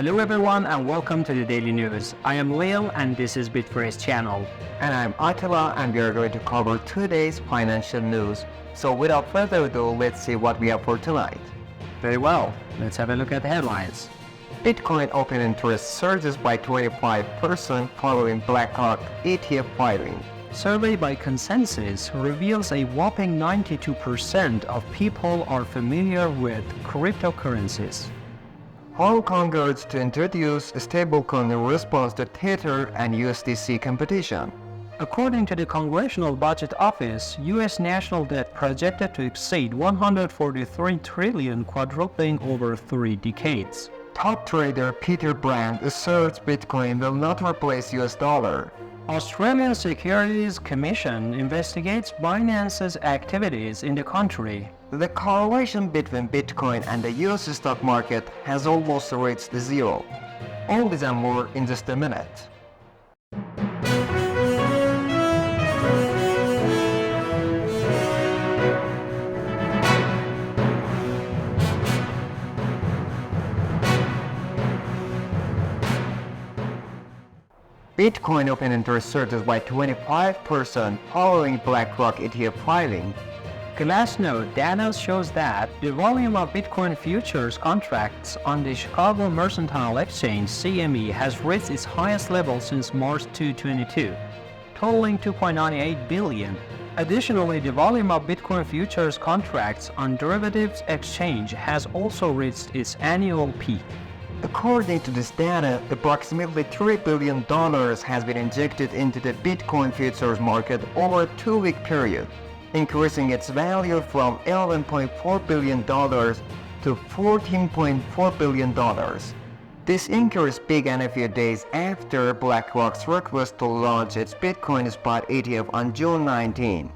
Hello everyone and welcome to the Daily News. I am Leo and this is Bitfrisk channel. And I'm Attila and we are going to cover today's financial news. So without further ado, let's see what we have for tonight. Very well, let's have a look at the headlines. Bitcoin open interest surges by 25% following BlackRock ETF filing. Survey by Consensus reveals a whopping 92% of people are familiar with cryptocurrencies. Hong Kong urged to introduce a stablecoin in response to Tether and USDC competition. According to the Congressional Budget Office, U.S. national debt projected to exceed $143 trillion, quadrupling over 3 decades. Top trader Peter Brandt asserts Bitcoin will not replace US dollar. Australian Securities Commission investigates Binance's activities in the country. The correlation between Bitcoin and the US stock market has almost reached zero. All this and more in just a minute. Bitcoin open interest surges by 25% following BlackRock ETF filing. Glassnode data shows that the volume of Bitcoin futures contracts on the Chicago Mercantile Exchange (CME) has reached its highest level since March 2022, totaling 2.98 billion. Additionally, the volume of Bitcoin futures contracts on derivatives exchange has also reached its annual peak. According to this data, approximately $3 billion has been injected into the Bitcoin futures market over a 2-week period, increasing its value from $11.4 billion to $14.4 billion. This increase began a few days after BlackRock's request to launch its Bitcoin spot ETF on June 19.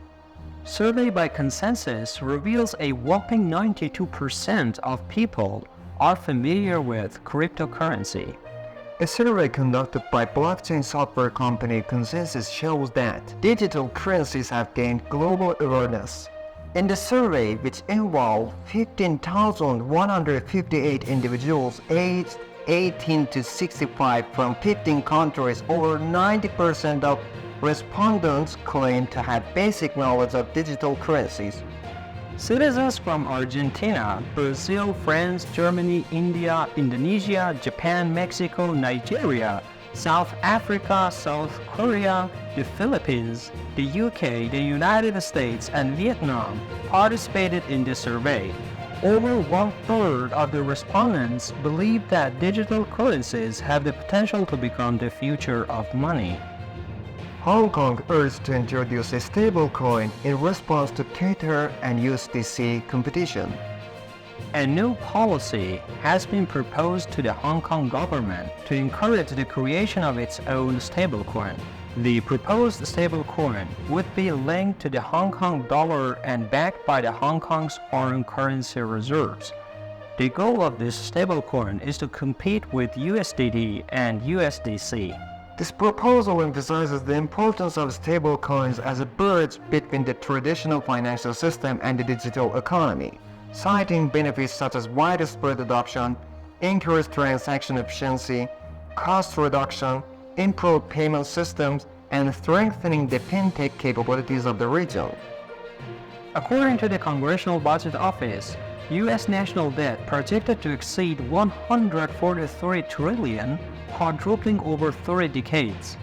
Survey by Consensus reveals a whopping 92% of people are familiar with cryptocurrency. A survey conducted by blockchain software company Consensus shows that digital currencies have gained global awareness. In the survey, which involved 15,158 individuals aged 18 to 65 from 15 countries, over 90% of respondents claimed to have basic knowledge of digital currencies. Citizens from Argentina, Brazil, France, Germany, India, Indonesia, Japan, Mexico, Nigeria, South Africa, South Korea, the Philippines, the UK, the United States, and Vietnam participated in the survey. Over 1/3 of the respondents believe that digital currencies have the potential to become the future of money. Hong Kong urged to introduce a stablecoin in response to Tether and USDC competition. A new policy has been proposed to the Hong Kong government to encourage the creation of its own stablecoin. The proposed stablecoin would be linked to the Hong Kong dollar and backed by the Hong Kong's foreign currency reserves. The goal of this stablecoin is to compete with USDT and USDC. This proposal emphasizes the importance of stablecoins as a bridge between the traditional financial system and the digital economy, citing benefits such as widespread adoption, increased transaction efficiency, cost reduction, improved payment systems, and strengthening the fintech capabilities of the region. According to the Congressional Budget Office, U.S. national debt projected to exceed $143 trillion, quadrupling over 3 decades.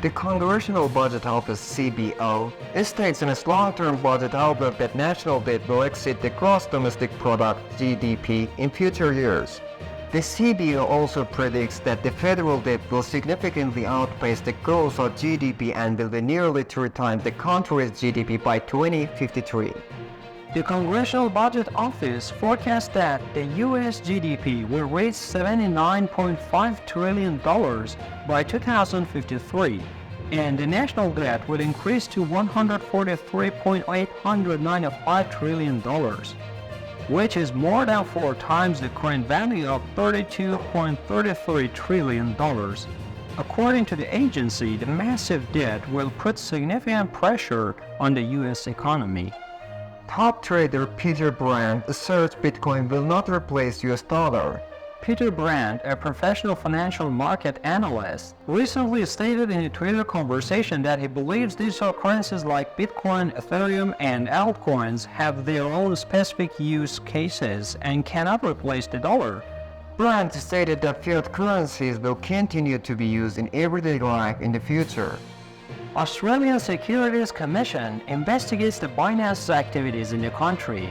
The Congressional Budget Office (CBO) states in its long-term budget outlook that national debt will exceed the gross domestic product (GDP) in future years. The CBO also predicts that the federal debt will significantly outpace the growth of GDP and will be nearly 3 times the country's GDP by 2053. The Congressional Budget Office forecasts that the U.S. GDP will reach $79.5 trillion by 2053, and the national debt will increase to $143.895 trillion, which is more than 4 times the current value of $32.33 trillion. According to the agency, the massive debt will put significant pressure on the U.S. economy. Top trader Peter Brandt asserts Bitcoin will not replace US dollar. Peter Brandt, a professional financial market analyst, recently stated in a Twitter conversation that he believes digital currencies like Bitcoin, Ethereum, and altcoins have their own specific use cases and cannot replace the dollar. Brandt stated that fiat currencies will continue to be used in everyday life in the future. Australian Securities Commission investigates the Binance's activities in the country.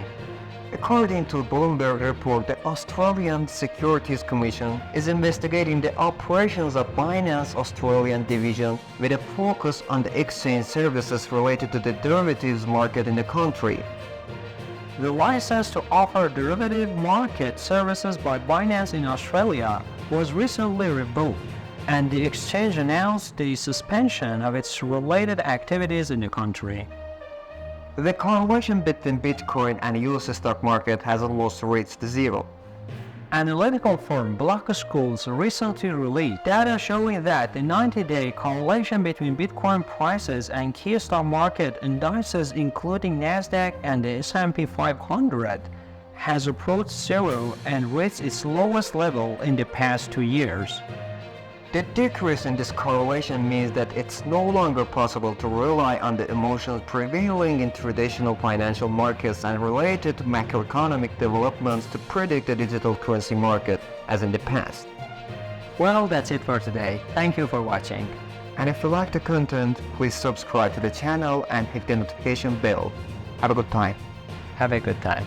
According to a Bloomberg report, the Australian Securities Commission is investigating the operations of Binance Australian division with a focus on the exchange services related to the derivatives market in the country. The license to offer derivative market services by Binance in Australia was recently revoked, and the exchange announced the suspension of its related activities in the country. The correlation between Bitcoin and US stock market has almost reached zero. Analytical firm BlackRock recently released data showing that the 90-day correlation between Bitcoin prices and key stock market indices including Nasdaq and the S&P 500 has approached zero and reached its lowest level in the past 2 years. The decrease in this correlation means that it's no longer possible to rely on the emotions prevailing in traditional financial markets and related macroeconomic developments to predict the digital currency market as in the past. Well, that's it for today. Thank you for watching. And if you like the content, please subscribe to the channel and hit the notification bell. Have a good time. Have a good time.